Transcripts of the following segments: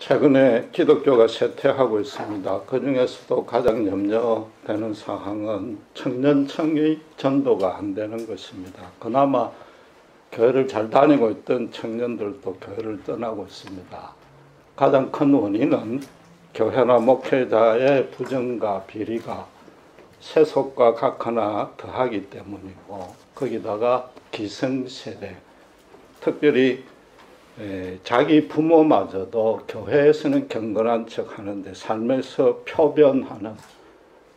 최근에 기독교가 쇠퇴하고 있습니다. 그 중에서도 가장 염려되는 사항은 청년층의 전도가 안 되는 것입니다. 그나마 교회를 잘 다니고 있던 청년들도 교회를 떠나고 있습니다. 가장 큰 원인은 교회나 목회자의 부정과 비리가 세속과 각하나 더하기 때문이고, 거기다가 기성세대, 특별히 자기 부모마저도 교회에서는 경건한 척 하는데 삶에서 표변하는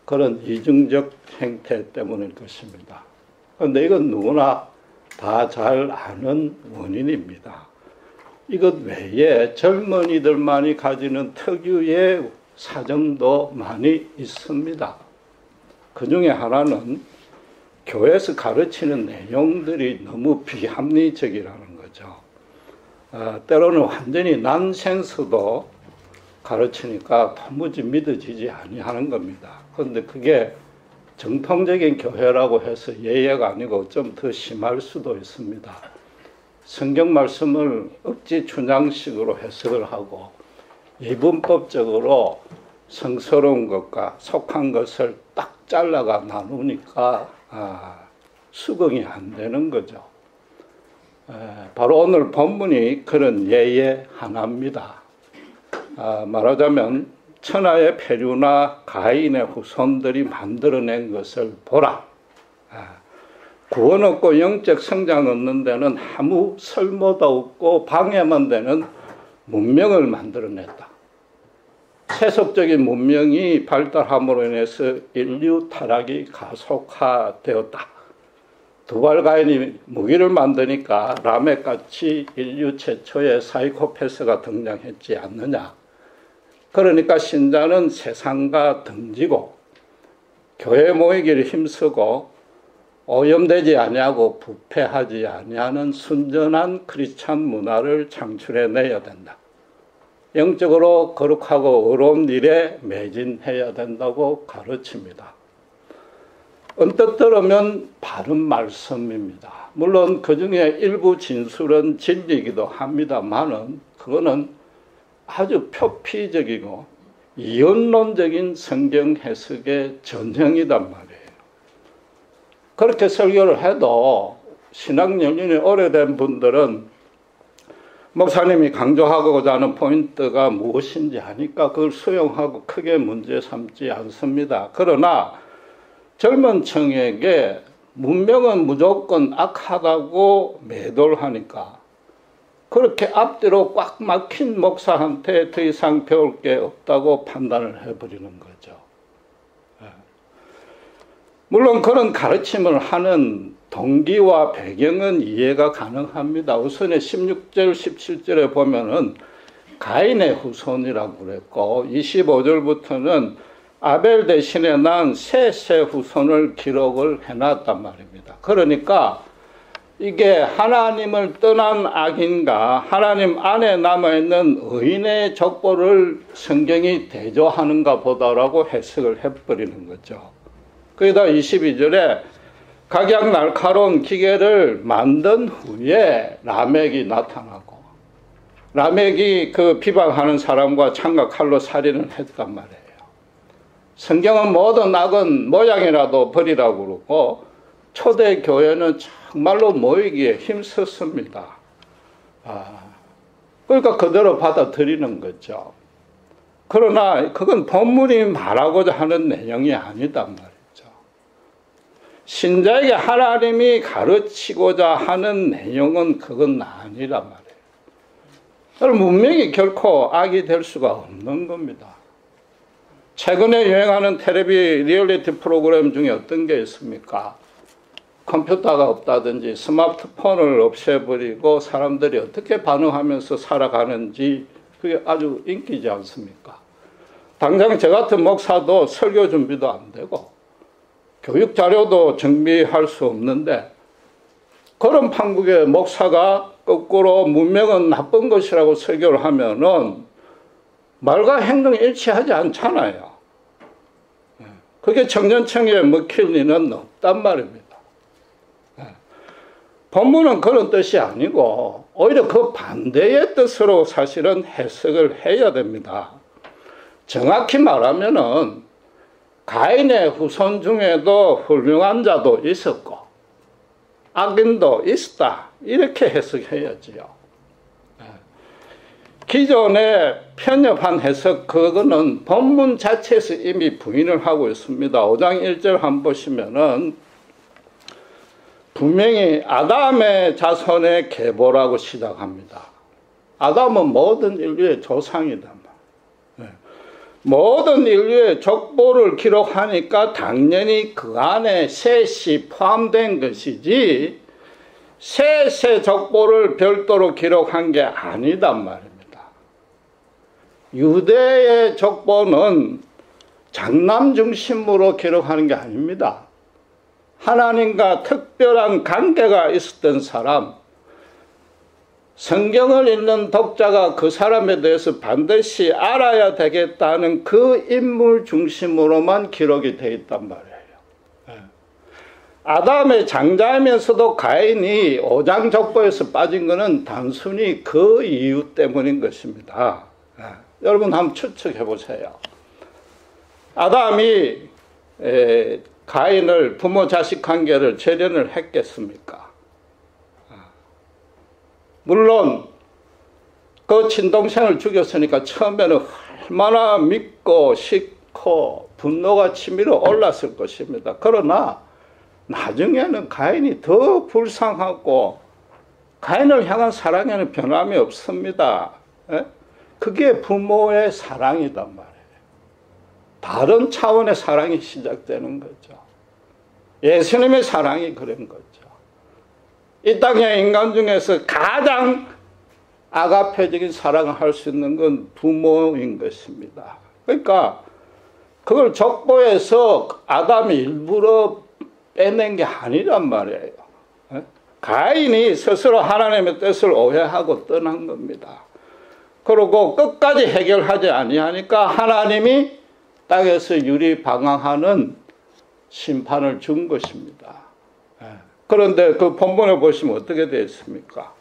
그런 이중적 행태 때문일 것입니다. 그런데 이건 누구나 다 잘 아는 원인입니다. 이것 외에 젊은이들만이 가지는 특유의 사정도 많이 있습니다. 그 중에 하나는 교회에서 가르치는 내용들이 너무 비합리적이라는 거죠. 때로는 완전히 난센스도 가르치니까 도무지 믿어지지 아니하는 겁니다. 그런데 그게 정통적인 교회라고 해서 예외가 아니고 좀 더 심할 수도 있습니다. 성경 말씀을 억지 춘향식으로 해석을 하고 이분법적으로 성스러운 것과 속한 것을 딱 잘라가 나누니까 수긍이 안 되는 거죠. 바로 오늘 본문이 그런 예의 하나입니다. 말하자면 천하의 페류나 가인의 후손들이 만들어낸 것을 보라. 구원 없고 영적 성장 없는 데는 아무 설모도 없고 방해만 되는 문명을 만들어냈다. 세속적인 문명이 발달함으로 인해서 인류 타락이 가속화되었다. 두발 가인이 무기를 만드니까 라멕같이 인류 최초의 사이코패스가 등장했지 않느냐. 그러니까 신자는 세상과 등지고 교회 모이기를 힘쓰고 오염되지 아니하고 부패하지 아니하는 순전한 크리스찬 문화를 창출해내야 된다. 영적으로 거룩하고 의로운 일에 매진해야 된다고 가르칩니다. 언뜻 들으면 바른 말씀입니다. 물론 그 중에 일부 진술은 진리이기도 합니다만은 그거는 아주 표피적이고 이언론적인 성경 해석의 전형이단 말이에요. 그렇게 설교를 해도 신앙 연륜이 오래된 분들은 목사님이 강조하고자 하는 포인트가 무엇인지 하니까 그걸 수용하고 크게 문제 삼지 않습니다. 그러나 젊은 층에게 문명은 무조건 악하다고 매도를 하니까 그렇게 앞뒤로 꽉 막힌 목사한테 더 이상 배울 게 없다고 판단을 해버리는 거죠. 물론 그런 가르침을 하는 동기와 배경은 이해가 가능합니다. 우선에 16절, 17절에 보면은 가인의 후손이라고 그랬고 25절부터는 아벨 대신에 난 셋의 후손을 기록을 해놨단 말입니다. 그러니까 이게 하나님을 떠난 악인과 하나님 안에 남아있는 의인의 족보를 성경이 대조하는가 보다라고 해석을 해버리는 거죠. 거기다 22절에 각양 날카로운 기계를 만든 후에 라멕이 나타나고 라멕이 그 비방하는 사람과 창과 칼로 살인을 했단 말이에요. 성경은 모든 악은 모양이라도 버리라고 그러고 초대 교회는 정말로 모이기에 힘썼습니다. 그러니까 그대로 받아들이는 거죠. 그러나 그건 본문이 말하고자 하는 내용이 아니단 말이죠. 신자에게 하나님이 가르치고자 하는 내용은 그건 아니란 말이에요. 그럼 문명이 결코 악이 될 수가 없는 겁니다. 최근에 유행하는 텔레비 리얼리티 프로그램 중에 어떤 게 있습니까? 컴퓨터가 없다든지 스마트폰을 없애버리고 사람들이 어떻게 반응하면서 살아가는지 그게 아주 인기지 않습니까? 당장 저 같은 목사도 설교 준비도 안 되고 교육 자료도 정비할 수 없는데 그런 판국의 목사가 거꾸로 문명은 나쁜 것이라고 설교를 하면은 말과 행동이 일치하지 않잖아요. 그게 청년층에 먹힐 리는 없단 말입니다. 본문은 그런 뜻이 아니고 오히려 그 반대의 뜻으로 사실은 해석을 해야 됩니다. 정확히 말하면은 가인의 후손 중에도 훌륭한 자도 있었고 악인도 있었다, 이렇게 해석해야지요. 기존에 편협한 해석, 그거는 본문 자체에서 이미 부인을 하고 있습니다. 5장 1절 한번 보시면은 분명히 아담의 자손의 계보라고 시작합니다. 아담은 모든 인류의 조상이다. 모든 인류의 족보를 기록하니까 당연히 그 안에 셋이 포함된 것이지 셋의 족보를 별도로 기록한 게 아니단 말입니다. 유대의 족보는 장남 중심으로 기록하는 게 아닙니다. 하나님과 특별한 관계가 있었던 사람, 성경을 읽는 독자가 그 사람에 대해서 반드시 알아야 되겠다는 그 인물 중심으로만 기록이 되어 있단 말이에요. 아담의 장자이면서도 가인이 5장 족보에서 빠진 것은 단순히 그 이유 때문인 것입니다. 여러분 한번 추측해 보세요. 아담이 가인을 부모 자식 관계를 재련을 했겠습니까? 물론 그 친동생을 죽였으니까 처음에는 얼마나 믿고 싫고 분노가 치밀어 올랐을 것입니다. 그러나 나중에는 가인이 더 불쌍하고 가인을 향한 사랑에는 변함이 없습니다. 그게 부모의 사랑이단 말이에요. 다른 차원의 사랑이 시작되는 거죠. 예수님의 사랑이 그런 거죠. 이 땅의 인간 중에서 가장 아가페적인 사랑을 할 수 있는 건 부모인 것입니다. 그러니까 그걸 족보에서 아담이 일부러 빼낸 게 아니란 말이에요. 가인이 스스로 하나님의 뜻을 오해하고 떠난 겁니다. 그리고 끝까지 해결하지 아니하니까 하나님이 땅에서 유리방황하는 심판을 준 것입니다. 그런데 그 본문에 보시면 어떻게 되어 있습니까?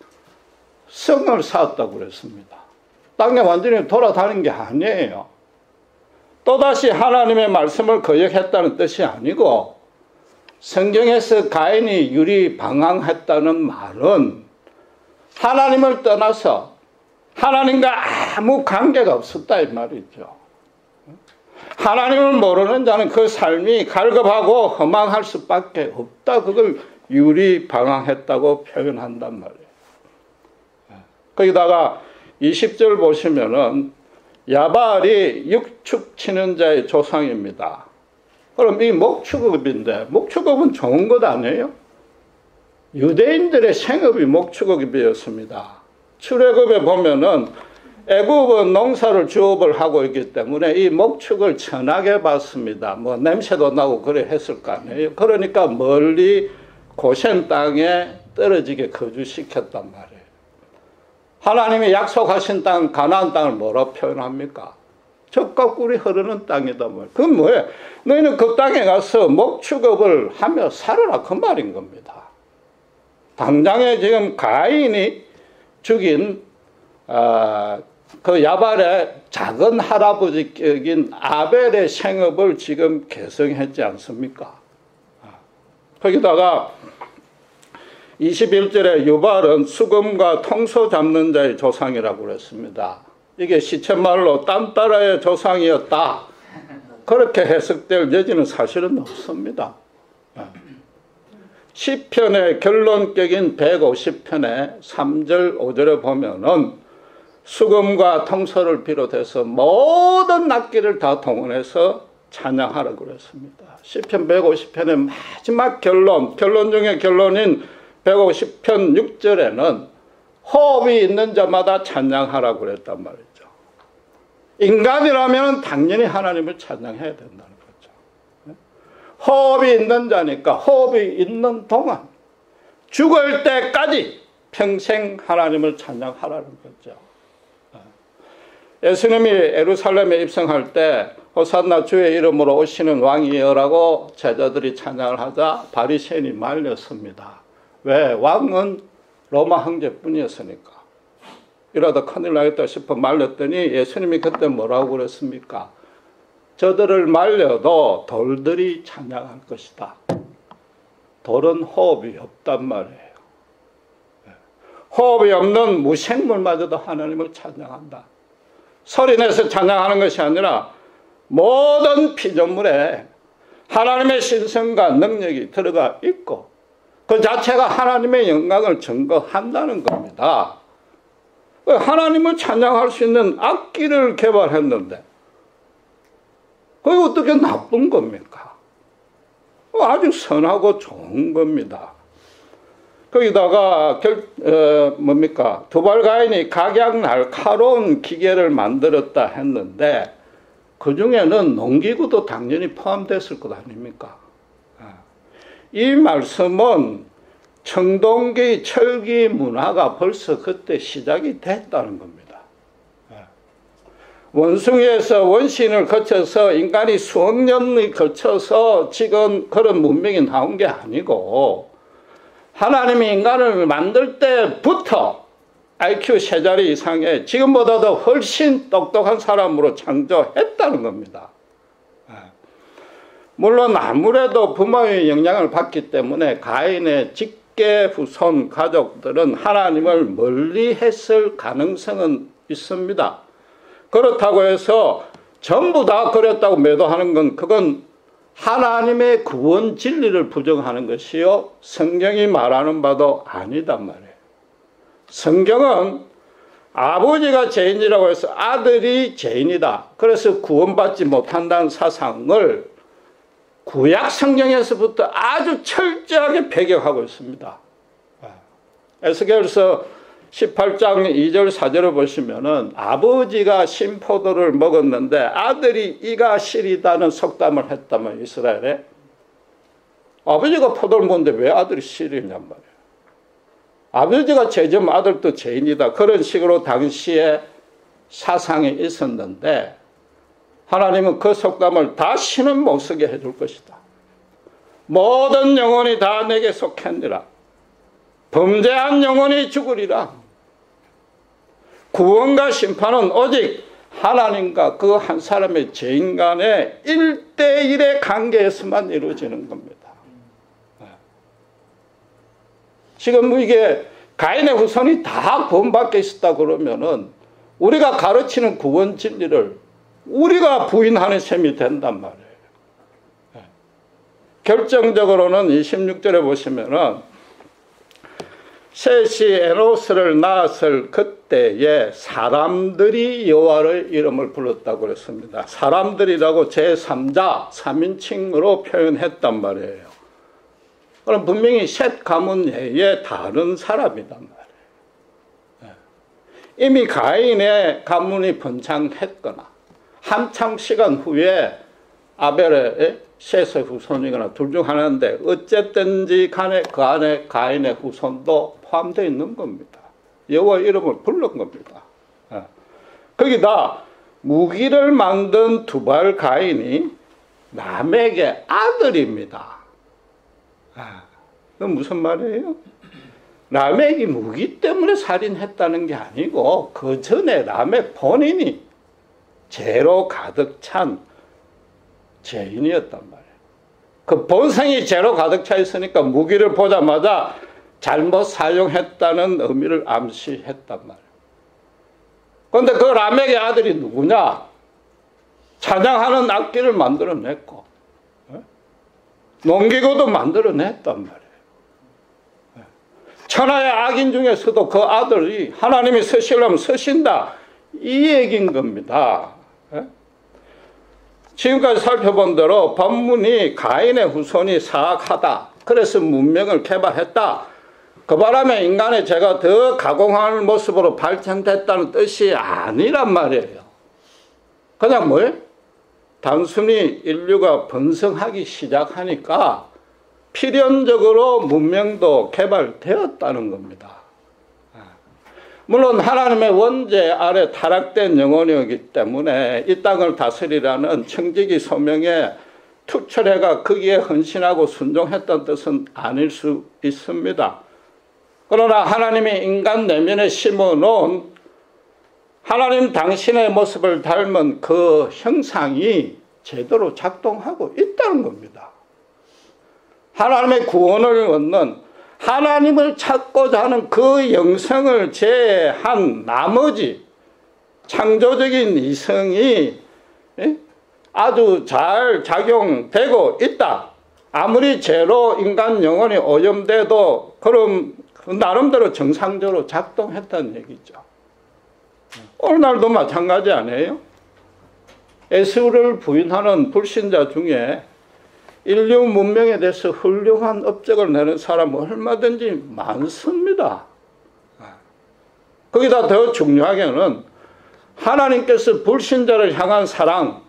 성을 쌓았다고 그랬습니다. 땅에 완전히 돌아다닌 게 아니에요. 또다시 하나님의 말씀을 거역했다는 뜻이 아니고 성경에서 가인이 유리방황했다는 말은 하나님을 떠나서 하나님과 아무 관계가 없었다 이 말이죠. 하나님을 모르는 자는 그 삶이 갈급하고 허망할 수밖에 없다. 그걸 유리방황했다고 표현한단 말이에요. 거기다가 20절 보시면은 야발이 육축 치는 자의 조상입니다. 그럼 이 목축업인데 목축업은 좋은 것 아니에요? 유대인들의 생업이 목축업이었습니다. 출애굽에 보면은 애굽은 농사를 주업을 하고 있기 때문에 이 목축을 천하게 봤습니다. 뭐 냄새도 나고 그래 했을 거 아니에요. 그러니까 멀리 고센 땅에 떨어지게 거주시켰단 말이에요. 하나님이 약속하신 땅 가나안 땅을 뭐라 표현합니까? 젖과 꿀이 흐르는 땅이다 말이에요. 그건 뭐예요? 너희는 그 땅에 가서 목축업을 하며 살아라 그 말인 겁니다. 당장에 지금 가인이 죽인 그 야발의 작은 할아버지격인 아벨의 생업을 지금 개성했지 않습니까? 거기다가 21절에 유발은 수금과 통소 잡는 자의 조상이라고 그랬습니다. 이게 시쳇말로 딴 따라의 조상이었다. 그렇게 해석될 여지는 사실은 없습니다. 시편의 결론격인 150편의 3절 5절에 보면은 수금과 통소를 비롯해서 모든 악기를 다 동원해서 찬양하라고 그랬습니다. 시편 150편의 마지막 결론 중의 결론인 150편 6절에는 호흡이 있는 자마다 찬양하라고 그랬단 말이죠. 인간이라면 당연히 하나님을 찬양해야 된다는 거죠. 호흡이 있는 자니까 호흡이 있는 동안 죽을 때까지 평생 하나님을 찬양하라는 거죠. 예수님이 예루살렘에 입성할 때 호산나 주의 이름으로 오시는 왕이여라고 제자들이 찬양을 하자 바리새인이 말렸습니다. 왜? 왕은 로마 황제뿐이었으니까. 이러다 큰일 나겠다 싶어 말렸더니 예수님이 그때 뭐라고 그랬습니까? 저들을 말려도 돌들이 찬양할 것이다. 돌은 호흡이 없단 말이에요. 호흡이 없는 무생물마저도 하나님을 찬양한다. 소리내서 찬양하는 것이 아니라 모든 피조물에 하나님의 신성과 능력이 들어가 있고 그 자체가 하나님의 영광을 증거한다는 겁니다. 하나님을 찬양할 수 있는 악기를 개발했는데 그게 어떻게 나쁜 겁니까? 아주 선하고 좋은 겁니다. 거기다가 두발가인이 각양 날카로운 기계를 만들었다 했는데 그 중에는 농기구도 당연히 포함됐을 것 아닙니까? 이 말씀은 청동기, 철기 문화가 벌써 그때 시작이 됐다는 겁니다. 원숭이에서 원시인을 거쳐서 인간이 수억 년을 거쳐서 지금 그런 문명이 나온 게 아니고 하나님이 인간을 만들 때부터 IQ 3자리 이상의 지금보다도 훨씬 똑똑한 사람으로 창조했다는 겁니다. 물론 아무래도 부모의 영향을 받기 때문에 가인의 직계 후손 가족들은 하나님을 멀리했을 가능성은 있습니다. 그렇다고 해서 전부 다 그랬다고 매도하는 건 그건 하나님의 구원 진리를 부정하는 것이요 성경이 말하는 바도 아니단 말이에요. 성경은 아버지가 죄인이라고 해서 아들이 죄인이다. 그래서 구원받지 못한다는 사상을 구약 성경에서부터 아주 철저하게 배격하고 있습니다. 에스겔서 18장 2절 4절을 보시면은 아버지가 신포도를 먹었는데 아들이 이가 시리다는 속담을 했다면 이스라엘에 아버지가 포도를 먹는데 왜 아들이 시리냔 말이에요. 아버지가 죄지면 아들도 죄인이다. 그런 식으로 당시에 사상이 있었는데 하나님은 그 속담을 다시는 못 쓰게 해줄 것이다. 모든 영혼이 다 내게 속했느라. 범죄한 영혼이 죽으리라. 구원과 심판은 오직 하나님과 그 한 사람의 죄인 간의 1대1의 관계에서만 이루어지는 겁니다. 지금 이게 가인의 후손이 다 구원받게 있었다 그러면은 우리가 가르치는 구원 진리를 우리가 부인하는 셈이 된단 말이에요. 결정적으로는 26절에 보시면은 셋이 에노스를 낳았을 그때에 사람들이 여호와의 이름을 불렀다고 그랬습니다. 사람들이라고 제3자 3인칭으로 표현했단 말이에요. 그럼 분명히 셋 가문 외에 다른 사람이단 말이에요. 이미 가인의 가문이 번창했거나 한참 시간 후에 아벨의 셋의 후손이거나 둘 중 하나인데 어쨌든지 간에 그 안에 가인의 후손도 포함되어 있는 겁니다. 여호와 이름을 부른 겁니다. 거기다 무기를 만든 두발 가인이 라멕의 아들입니다. 그건 무슨 말이에요? 라멕이 무기 때문에 살인했다는 게 아니고 그 전에 라멕 본인이 죄로 가득 찬 죄인이었단 말이에요. 그 본성이 죄로 가득 차 있으니까 무기를 보자마자 잘못 사용했다는 의미를 암시했단 말이에요. 그런데 그 라멕의 아들이 누구냐? 찬양하는 악기를 만들어냈고 농기구도 만들어냈단 말이에요. 천하의 악인 중에서도 그 아들이 하나님이 쓰시려면 쓰신다. 이 얘기인 겁니다. 지금까지 살펴본 대로 본문이 가인의 후손이 사악하다. 그래서 문명을 개발했다. 그 바람에 인간의 죄가 더 가공하는 모습으로 발전됐다는 뜻이 아니란 말이에요. 그냥 뭐예요? 단순히 인류가 번성하기 시작하니까 필연적으로 문명도 개발되었다는 겁니다. 물론 하나님의 원죄 아래 타락된 영혼이었기 때문에 이 땅을 다스리라는 청지기 소명에 투철해가 거기에 헌신하고 순종했던 뜻은 아닐 수 있습니다. 그러나 하나님이 인간 내면에 심어놓은 하나님 당신의 모습을 닮은 그 형상이 제대로 작동하고 있다는 겁니다. 하나님의 구원을 얻는, 하나님을 찾고자 하는 그 영성을 제한 나머지 창조적인 이성이 아주 잘 작용되고 있다. 아무리 죄로 인간 영혼이 오염돼도 그럼 나름대로 정상적으로 작동했다는 얘기죠. 오늘날도 마찬가지 아니에요? 예수를 부인하는 불신자 중에 인류 문명에 대해서 훌륭한 업적을 내는 사람은 얼마든지 많습니다. 거기다 더 중요하게는 하나님께서 불신자를 향한 사랑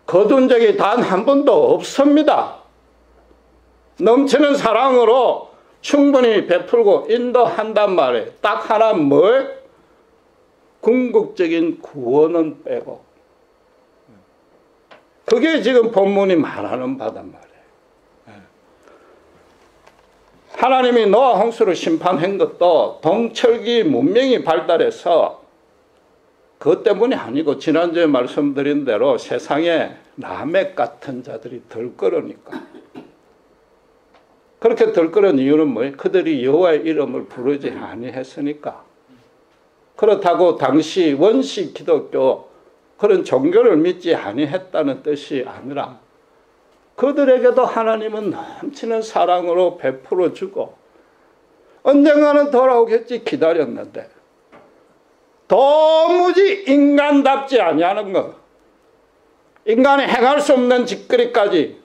거둔 적이 단 한 번도 없습니다. 넘치는 사랑으로 충분히 베풀고 인도한단 말이에요. 딱 하나 뭘? 궁극적인 구원은 빼고. 그게 지금 본문이 말하는 바단 말이에요. 하나님이 노아 홍수를 심판한 것도 동철기 문명이 발달해서 그것 때문이 아니고 지난주에 말씀드린 대로 세상에 라멕 같은 자들이 덜거르니까. 그렇게 덜거른 이유는 뭐예요? 그들이 여호와의 이름을 부르지 아니했으니까. 그렇다고 당시 원시 기독교 그런 종교를 믿지 아니했다는 뜻이 아니라 그들에게도 하나님은 넘치는 사랑으로 베풀어 주고 언젠가는 돌아오겠지 기다렸는데 도무지 인간답지 아니하는 것, 인간이 행할 수 없는 짓거리까지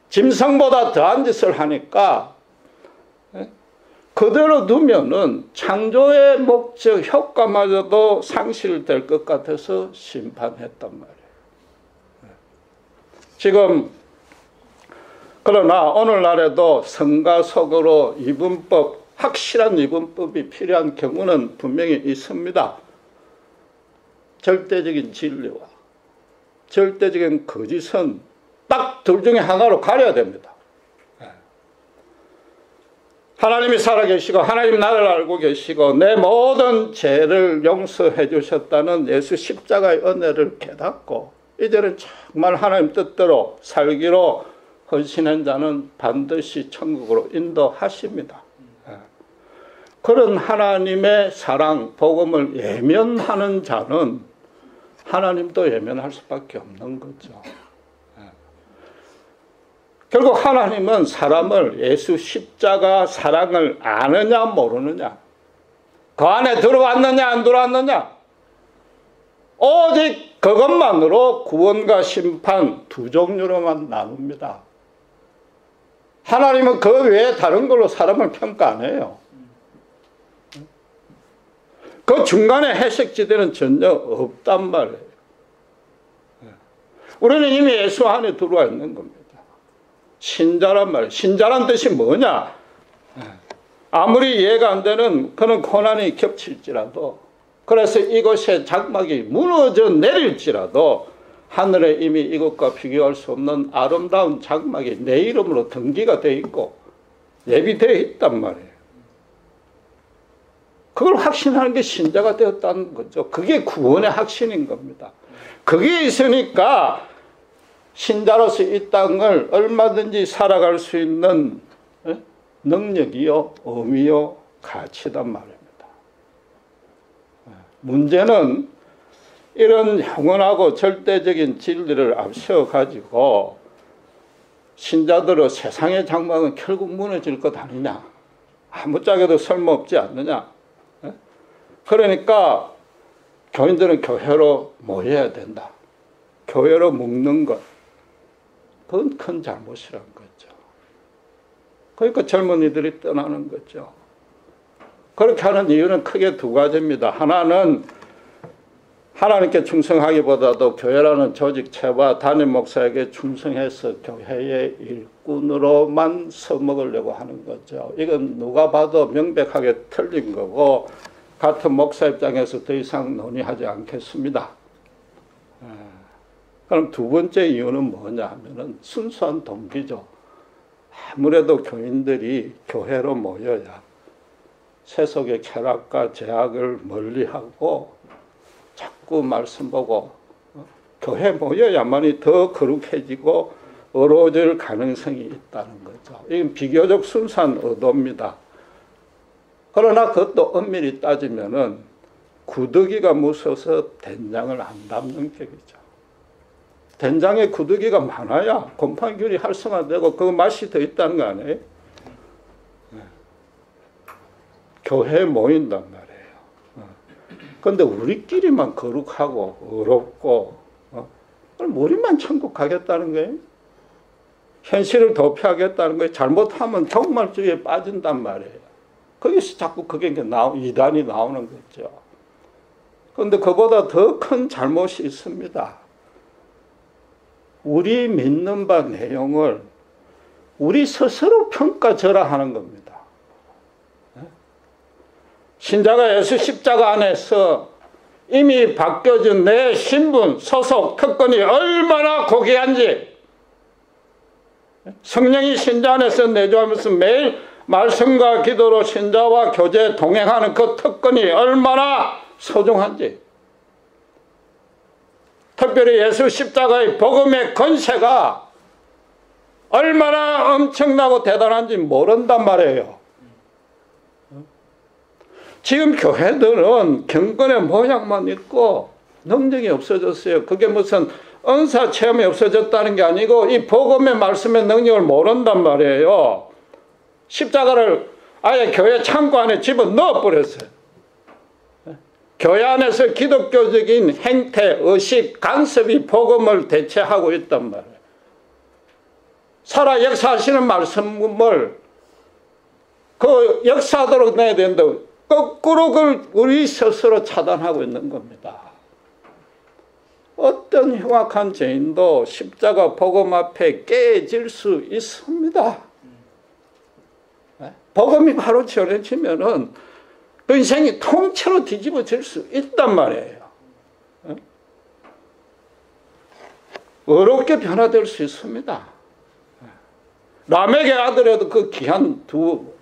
짐승보다 더한 짓을 하니까 그대로 두면은 창조의 목적 효과마저도 상실될 것 같아서 심판했단 말이에요. 지금 그러나 오늘날에도 성가 속으로 이분법, 확실한 이분법이 필요한 경우는 분명히 있습니다. 절대적인 진리와 절대적인 거짓은 딱 둘 중에 하나로 가려야 됩니다. 하나님이 살아계시고 하나님 나를 알고 계시고 내 모든 죄를 용서해 주셨다는 예수 십자가의 은혜를 깨닫고 이제는 정말 하나님 뜻대로 살기로 헌신한 자는 반드시 천국으로 인도하십니다. 그런 하나님의 사랑, 복음을 예면하는 자는 하나님도 예면할 수밖에 없는 거죠. 결국 하나님은 사람을 예수 십자가 사랑을 아느냐 모르느냐, 그 안에 들어왔느냐 안 들어왔느냐, 오직 그것만으로 구원과 심판 두 종류로만 나눕니다. 하나님은 그 외에 다른 걸로 사람을 평가 안 해요. 그 중간에 해석지대는 전혀 없단 말이에요. 우리는 이미 예수 안에 들어와 있는 겁니다. 신자란 말이에요. 신자란 뜻이 뭐냐? 아무리 이해가 안 되는 그런 고난이 겹칠지라도, 그래서 이곳에 장막이 무너져 내릴지라도 하늘에 이미 이것과 비교할 수 없는 아름다운 장막이 내 이름으로 등기가 되어 있고 예비되어 있단 말이에요. 그걸 확신하는 게 신자가 되었다는 거죠. 그게 구원의 확신인 겁니다. 그게 있으니까 신자로서 이 땅을 얼마든지 살아갈 수 있는 능력이요, 의미요, 가치단 말입니다. 문제는 이런 영원하고 절대적인 진리를 앞세워가지고 신자들의 세상의 장막은 결국 무너질 것 아니냐, 아무짝에도 쓸모없지 않느냐. 그러니까 교인들은 교회로 모여야 된다. 교회로 묶는 것, 그건 큰 잘못이란 거죠. 그러니까 젊은이들이 떠나는 거죠. 그렇게 하는 이유는 크게 두 가지입니다. 하나는 하나님께 충성하기보다도 교회라는 조직체와 담임 목사에게 충성해서 교회의 일꾼으로만 서먹으려고 하는 거죠. 이건 누가 봐도 명백하게 틀린 거고 같은 목사 입장에서 더 이상 논의하지 않겠습니다. 그럼 두 번째 이유는 뭐냐 하면은 순수한 동기죠. 아무래도 교인들이 교회로 모여야 세속의 쾌락과 제약을 멀리하고 자꾸 말씀 보고 교회 모여야만이 더 거룩해지고 어려워질 가능성이 있다는 거죠. 이건 비교적 순수한 의도입니다. 그러나 그것도 엄밀히 따지면은 구더기가 무서워서 된장을 안 담는 격이죠. 된장에 구더기가 많아야 곰팡이균이 활성화되고 그 맛이 더 있다는 거 아니에요? 네. 교회에 모인단 말이에요. 그런데 우리끼리만 거룩하고 어렵고 그럼 우리만 천국 가겠다는 거예요? 현실을 도피하겠다는 거예요? 잘못하면 종말주의에 빠진단 말이에요. 거기서 자꾸 그게 이단이 나오는 거죠. 그런데 그보다 더 큰 잘못이 있습니다. 우리 믿는 바 내용을 우리 스스로 평가절하하는 겁니다. 신자가 예수 십자가 안에서 이미 바뀌어진 내 신분, 소속, 특권이 얼마나 고귀한지 성령이 신자 안에서 내주하면서 매일 말씀과 기도로 신자와 교제에 동행하는 그 특권이 얼마나 소중한지, 특별히 예수 십자가의 복음의 권세가 얼마나 엄청나고 대단한지 모른단 말이에요. 지금 교회들은 경건의 모양만 있고 능력이 없어졌어요. 그게 무슨 은사 체험이 없어졌다는 게 아니고 이 복음의 말씀의 능력을 모른단 말이에요. 십자가를 아예 교회 창고 안에 집어넣어 버렸어요. 교회 안에서 기독교적인 행태, 의식, 간섭이 복음을 대체하고 있단 말이에요. 살아 역사하시는 말씀을 그 역사하도록 내야 된다고 거꾸로 그걸 우리 스스로 차단하고 있는 겁니다. 어떤 흉악한 죄인도 십자가 복음 앞에 깨질 수 있습니다. 복음이 바로 전해지면은 그 인생이 통째로 뒤집어질 수 있단 말이에요. 어렵게 변화될 수 있습니다. 라멕의 아들에도 그 귀한 두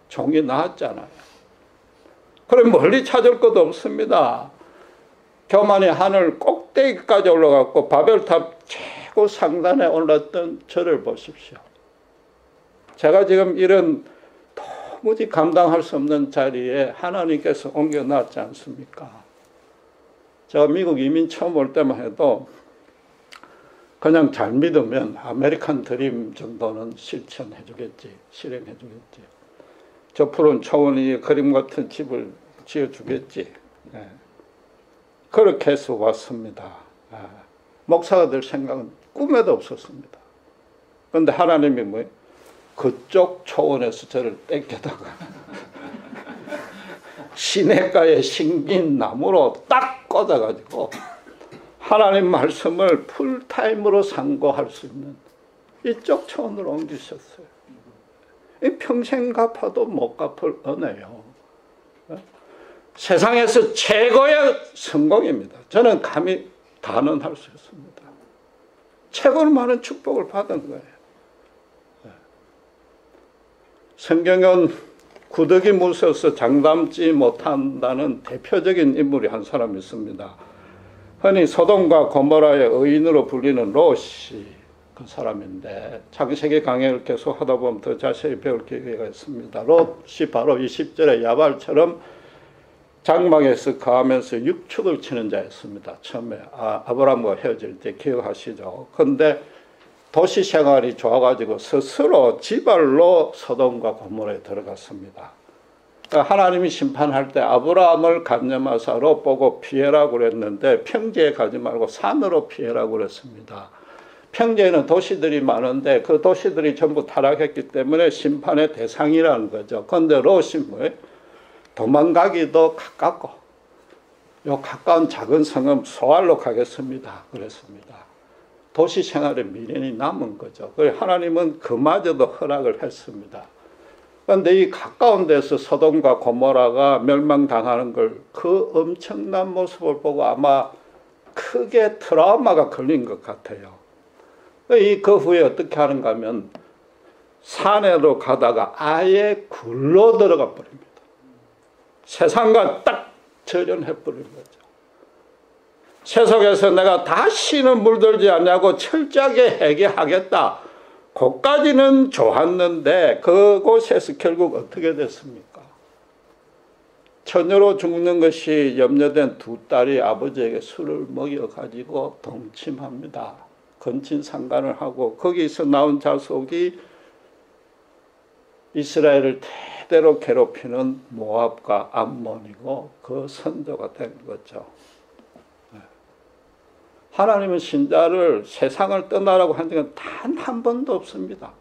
종이 나왔잖아요. 그럼 멀리 찾을 것도 없습니다. 교만이 하늘 꼭대기까지 올라갔고 바벨탑 최고 상단에 올랐던 저를 보십시오. 제가 지금 이런 도무지 감당할 수 없는 자리에 하나님께서 옮겨놨지 않습니까? 제가 미국 이민 처음 올 때만 해도 그냥 잘 믿으면 아메리칸 드림 정도는 실천해 주겠지, 실행해 주겠지. 저 푸른 초원이 그림 같은 집을 지어주겠지. 네. 그렇게 해서 왔습니다. 목사가 될 생각은 꿈에도 없었습니다. 그런데 하나님이 뭐예요? 그쪽 초원에서 저를 땡겨다가 시냇가에 심긴 나무로 딱 꽂아가지고 하나님 말씀을 풀타임으로 상고할 수 있는 이쪽 초원으로 옮기셨어요. 평생 갚아도 못 갚을 은혜요. 세상에서 최고의 성공입니다. 저는 감히 단언할 수 있습니다. 최고로 많은 축복을 받은 거예요. 성경은 구더기 무서워서 장담지 못한다는 대표적인 인물이 한 사람 있습니다. 흔히 소돔과 고모라의 의인으로 불리는 롯이 그 사람인데 창세기 강의를 계속 하다 보면 더 자세히 배울 기회가 있습니다. 롯이 바로 20절의 야발처럼 장막에서 거하면서 육축을 치는 자였습니다. 처음에 아브라함과 헤어질 때 기억하시죠? 그런데 도시 생활이 좋아가지고 스스로 지발로 소돔과 고모라에 들어갔습니다. 그러니까 하나님이 심판할 때 아브라함을 간념하사 롯 보고 피해라고 그랬는데 평지에 가지 말고 산으로 피해라고 그랬습니다. 평지에는 도시들이 많은데 그 도시들이 전부 타락했기 때문에 심판의 대상이라는 거죠. 그런데 롯이 뭐예요? 도망가기도 가깝고 요 가까운 작은 성은 소알로 가겠습니다. 그랬습니다. 도시 생활에 미련이 남은 거죠. 그래서 하나님은 그마저도 허락을 했습니다. 그런데 이 가까운 데서 소돔과 고모라가 멸망당하는 걸 그 엄청난 모습을 보고 아마 크게 트라우마가 걸린 것 같아요. 그 후에 어떻게 하는가 하면 산에로 가다가 아예 굴러 들어가 버립니다. 세상과 딱 절연해버린 거죠. 세속에서 내가 다시는 물들지 않냐고 철저하게 회개하겠다. 그것까지는 좋았는데 그곳에서 결국 어떻게 됐습니까? 처녀로 죽는 것이 염려된 두 딸이 아버지에게 술을 먹여가지고 동침합니다. 건친상간을 하고 거기서 나온 자손이 이스라엘을 대대로 괴롭히는 모압과 암몬이고 그 선조가 된 거죠. 하나님은 신자를 세상을 떠나라고 한 적은 단 한 번도 없습니다.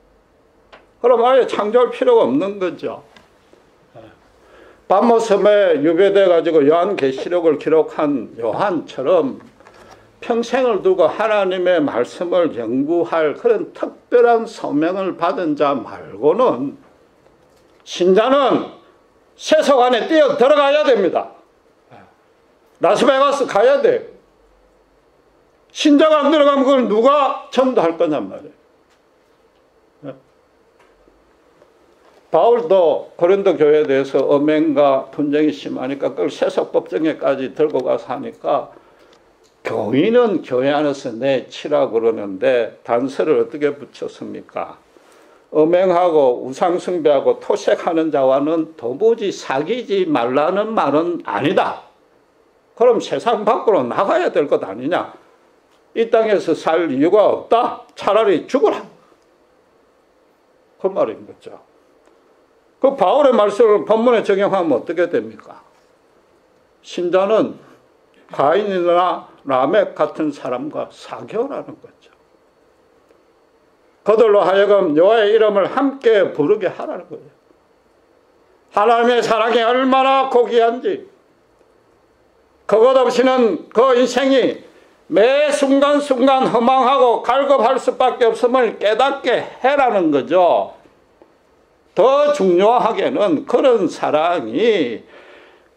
그럼 아예 창조할 필요가 없는 거죠. patmos섬에 유배돼 가지고 요한계시록을 기록한 요한처럼 평생을 두고 하나님의 말씀을 연구할 그런 특별한 소명을 받은 자 말고는 신자는 세속 안에 뛰어 들어가야 됩니다. 라스베가스 가야 돼요. 신자가 안 들어가면 그걸 누가 전도할 거냔 말이에요. 바울도 고린도 교회에 대해서 엄행과 분쟁이 심하니까 그걸 세속법정에까지 들고 가서 하니까 교인은 교회 안에서 내치라 그러는데 단서를 어떻게 붙였습니까? 엄행하고 우상숭배하고 토색하는 자와는 도무지 사귀지 말라는 말은 아니다. 그럼 세상 밖으로 나가야 될 것 아니냐? 이 땅에서 살 이유가 없다. 차라리 죽어라. 그 말인 거죠. 그 바울의 말씀을 본문에 적용하면 어떻게 됩니까? 신자는 가인이나 라멕 같은 사람과 사교라는 거죠. 그들로 하여금 여호와의 이름을 함께 부르게 하라는 거예요. 하나님의 사랑이 얼마나 고귀한지, 그것 없이는 그 인생이 매 순간순간 허망하고 갈급할 수밖에 없음을 깨닫게 해라는 거죠. 더 중요하게는 그런 사랑이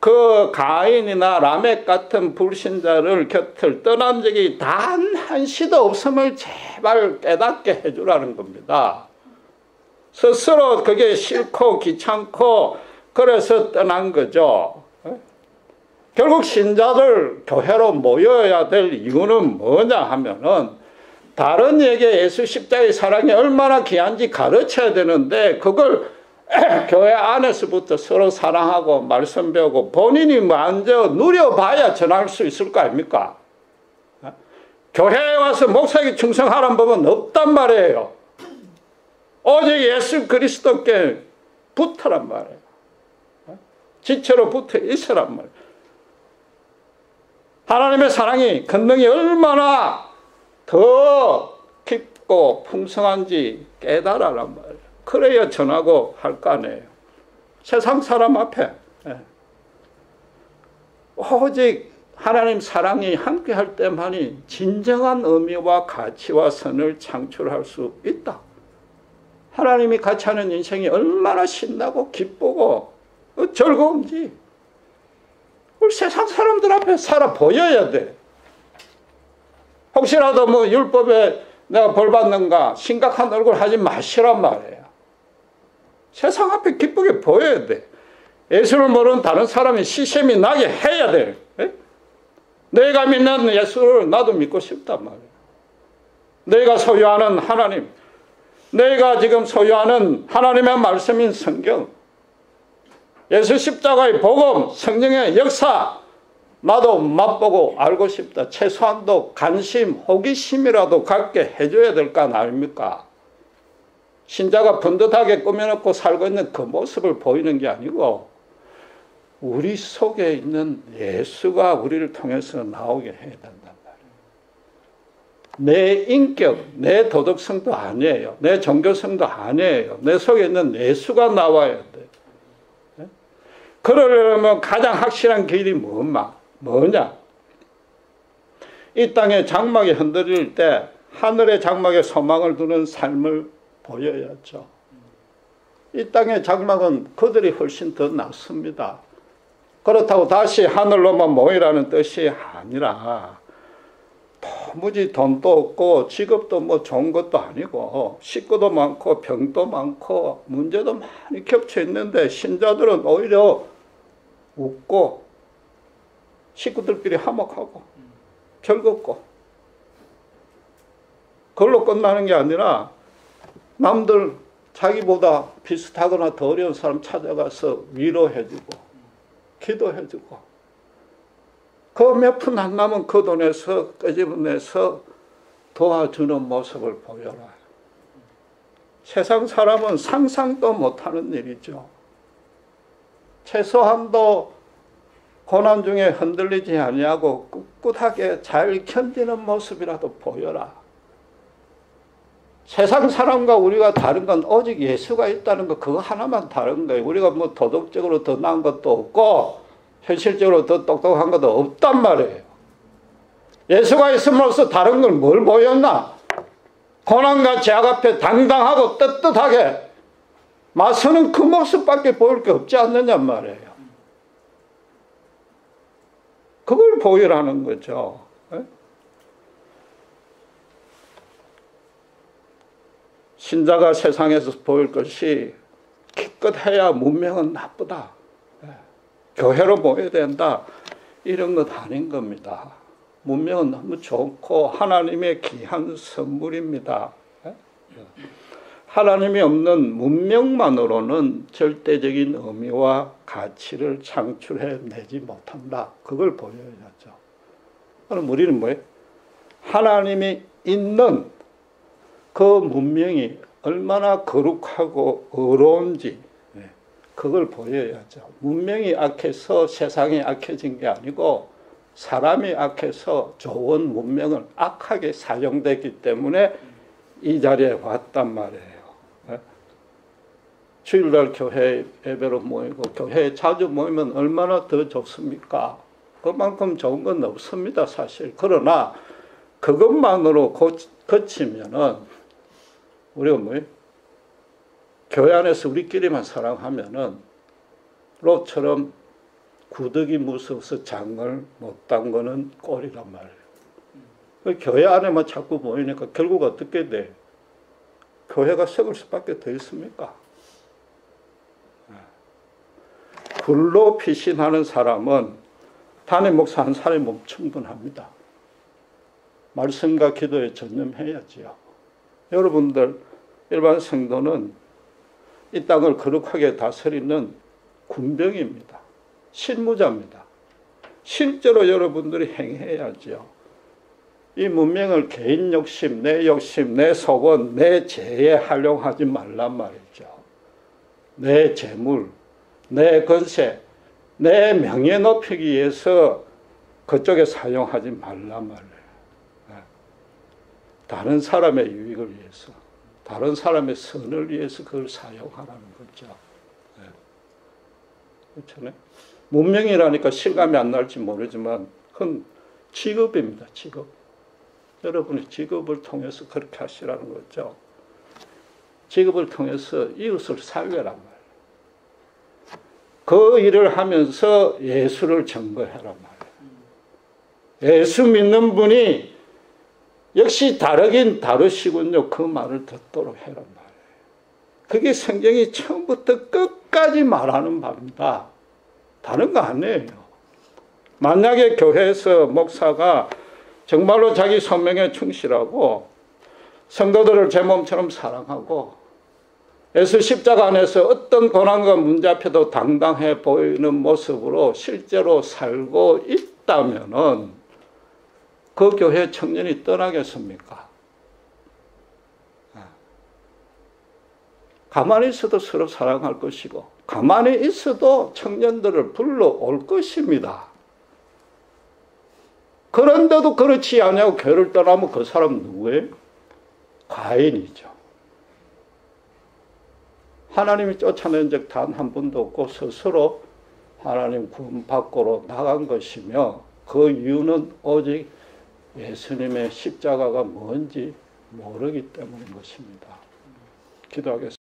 그 가인이나 라멕 같은 불신자를 곁을 떠난 적이 단 한시도 없음을 제발 깨닫게 해주라는 겁니다. 스스로 그게 싫고 귀찮고 그래서 떠난 거죠. 결국 신자들 교회로 모여야 될 이유는 뭐냐 하면은 다른 이에게 예수 십자가의 사랑이 얼마나 귀한지 가르쳐야 되는데 그걸 교회 안에서부터 서로 사랑하고 말씀 배우고 본인이 먼저 누려봐야 전할 수 있을 거 아닙니까? 교회에 와서 목사에게 충성하라는 법은 없단 말이에요. 오직 예수 그리스도께 붙으란 말이에요. 지체로 붙어 있으란 말이에요. 하나님의 사랑이 권능이 얼마나 더 깊고 풍성한지 깨달으란 말이에요. 그래야 전하고 할 거 아니에요. 세상 사람 앞에 오직 하나님 사랑이 함께할 때만이 진정한 의미와 가치와 선을 창출할 수 있다. 하나님이 같이 하는 인생이 얼마나 신나고 기쁘고 즐거운지 우리 세상 사람들 앞에 살아 보여야 돼. 혹시라도 뭐 율법에 내가 벌 받는가 심각한 얼굴 하지 마시란 말이에요. 세상 앞에 기쁘게 보여야 돼. 예수를 모르는 다른 사람이 시샘이 나게 해야 돼. 내가 믿는 예수를 나도 믿고 싶단 말이에요. 내가 소유하는 하나님, 내가 지금 소유하는 하나님의 말씀인 성경, 예수 십자가의 복음, 성령의 역사 나도 맛보고 알고 싶다. 최소한도 관심, 호기심이라도 갖게 해줘야 될 거 아닙니까? 신자가 번듯하게 꾸며놓고 살고 있는 그 모습을 보이는 게 아니고 우리 속에 있는 예수가 우리를 통해서 나오게 해야 된단 말이에요. 내 인격, 내 도덕성도 아니에요. 내 종교성도 아니에요. 내 속에 있는 예수가 나와야 돼. 그러려면 가장 확실한 길이 뭐냐? 이 땅의 장막이 흔들릴 때 하늘의 장막에 소망을 두는 삶을 보여야죠. 이 땅의 장막은 그들이 훨씬 더 낫습니다. 그렇다고 다시 하늘로만 모이라는 뜻이 아니라 도무지 돈도 없고 직업도 뭐 좋은 것도 아니고 식구도 많고 병도 많고 문제도 많이 겹쳐 있는데 신자들은 오히려 웃고 식구들끼리 화목하고 즐겁고 그걸로 끝나는 게 아니라 남들 자기보다 비슷하거나 더 어려운 사람 찾아가서 위로해주고 기도해주고 그 몇 푼 안 남은 그 돈에서 끄집어내서 도와주는 모습을 보여라. 세상 사람은 상상도 못하는 일이죠. 최소한도 고난 중에 흔들리지 아니하고 꿋꿋하게 잘 견디는 모습이라도 보여라. 세상 사람과 우리가 다른 건 오직 예수가 있다는 거 그거 하나만 다른 거예요. 우리가 뭐 도덕적으로 더 나은 것도 없고 현실적으로 더 똑똑한 것도 없단 말이에요. 예수가 있음으로써 다른 걸 뭘 보였나? 고난과 죄악 앞에 당당하고 떳떳하게 맞서는 그 모습밖에 보일 게 없지 않느냐 말이에요. 그걸 보이라는 거죠. 신자가 세상에서 보일 것이 기껏해야 문명은 나쁘다. 교회로 모여야 된다. 이런 것 아닌 겁니다. 문명은 너무 좋고 하나님의 귀한 선물입니다. 하나님이 없는 문명만으로는 절대적인 의미와 가치를 창출해내지 못한다. 그걸 보여야죠. 그럼 우리는 뭐예요? 하나님이 있는 그 문명이 얼마나 거룩하고 의로운지 그걸 보여야죠. 문명이 악해서 세상이 악해진 게 아니고 사람이 악해서 좋은 문명을 악하게 사용됐기 때문에 이 자리에 왔단 말이에요. 주일날 교회 예배로 모이고 교회에 자주 모이면 얼마나 더 좋습니까? 그만큼 좋은 건 없습니다, 사실. 그러나 그것만으로 거치면은 우리가 뭐예요? 교회 안에서 우리끼리만 사랑하면은 롯처럼 구더기 무서워서 장을 못 담그는 꼴이란 말이에요. 교회 안에만 자꾸 모이니까 결국 어떻게 돼? 교회가 썩을 수밖에 더 있습니까? 불로 피신하는 사람은 단임 목사 한 사람이 몸 충분합니다. 말씀과 기도에 전념해야지요. 여러분들 일반 성도는 이 땅을 거룩하게 다스리는 군병입니다. 실무자입니다. 실제로 여러분들이 행해야죠. 이 문명을 개인 욕심, 내 속은, 내 죄에 활용하지 말란 말이죠. 내 재물, 내 권세, 내 명예 높이기 위해서 그쪽에 사용하지 말란 말이에요. 다른 사람의 유익을 위해서, 다른 사람의 선을 위해서 그걸 사용하라는 거죠. 그렇잖아요. 문명이라니까 실감이 안 날지 모르지만 그건 직업입니다. 직업. 여러분의 직업을 통해서 그렇게 하시라는 거죠. 직업을 통해서 이웃을 살려란 말이에요. 그 일을 하면서 예수를 증거해란 말이에요. 예수 믿는 분이 역시 다르긴 다르시군요. 그 말을 듣도록 해란 말이에요. 그게 성경이 처음부터 끝까지 말하는 바입니다. 다른 거 아니에요. 만약에 교회에서 목사가 정말로 자기 소명에 충실하고 성도들을 제 몸처럼 사랑하고 예수 십자가 안에서 어떤 고난과 문제 앞에도 당당해 보이는 모습으로 실제로 살고 있다면은 그 교회 청년이 떠나겠습니까? 가만히 있어도 서로 사랑할 것이고 가만히 있어도 청년들을 불러올 것입니다. 그런데도 그렇지 않냐고 교회를 떠나면 그 사람 누구예요? 가인이죠. 하나님이 쫓아낸 적 단 한 번도 없고 스스로 하나님 구원 밖으로 나간 것이며 그 이유는 오직 예수님의 십자가가 뭔지 모르기 때문인 것입니다. 기도하겠습니다.